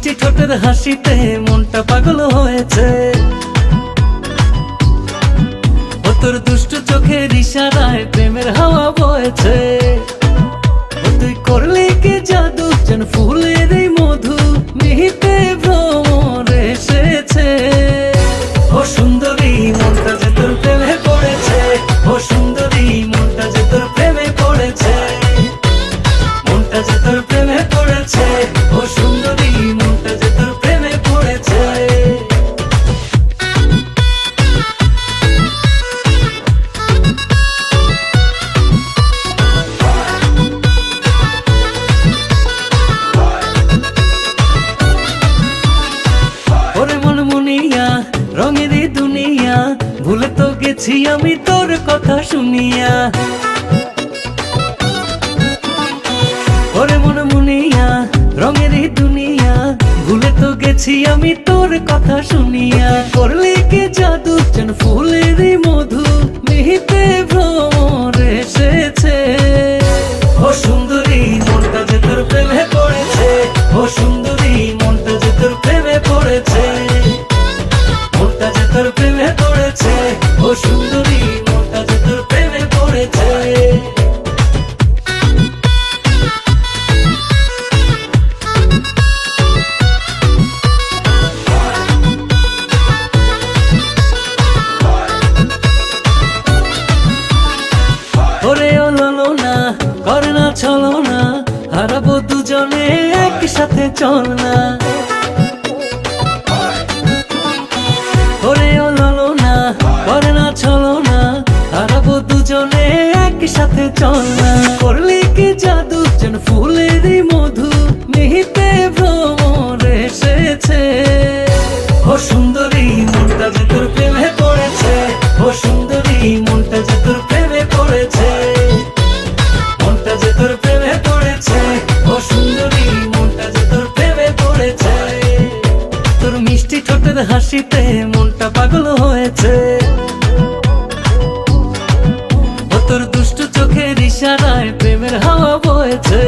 মিষ্টি ঠোঁটের হাসিতে মনটা পাগল হয়েছে। ও তোর দুষ্টু চোখের ইশারায় প্রেমের হাওয়া বয়েছে। ও তুই করলে কি জাদু, যেন ফুলের এই মধু মিহিতে ভ্রমর এসেছে। ও সুন্দরী মনটা যে তোর প্রেমে পড়েছে, ও সুন্দরী মনটা যে তোর প্রেমে পড়েছে, মনটা যে তোর প্রেমে পড়েছে, ও সুন্দরী মনটা যে তোর প্রেমে পড়েছে। ওরে মন মুনিয়া রঙেরই দুনিয়া, ভুলে তো গেছি আমি তোর কথা শুনিয়া। ওরে মন মুনিয়া রঙেরই দুনিয়া, ভুলে তো গেছি আমি তোর কথা শুনিয়া। করলে কি জাদু, যেন ফুলের মধু মিহিতে ভ্রমর এসেছে। ও সুন্দরী মনটা যে তোর প্রেমে পড়েছে, ও সুন্দরী মনটা যে তোর প্রেমে পড়েছে, মনটা যে তোর প্রেমে পড়েছে, ও সুন্দরী মনটা যে তোর প্রেমে পড়েছে। ওরে ও ললো না করে না চলো না, হারাবো দুজনে একসাথে চল না। ওরে ও ললো না করে না চলো না, হারাবো দুজনে একসাথে চল না। করলে কি জাদু, যেন ফুলের মধু মিহিতে ভ্রমর এসেছে। ও সুন্দরী মনটা যে তোর প্রেমে পড়েছে, ও সুন্দরী মনটা যে তোর প্রেমে পড়েছে, মনটা যে তোর প্রেমে পড়েছে, ও সুন্দরী মনটা যে তোর প্রেমে পড়েছে। তোর মিষ্টি ঠোঁটের হাসিতে মনটা পাগল হয়েছে। ও তোর দুষ্টু চোখের ইশারায় প্রেমের হাওয়া বয়েছে।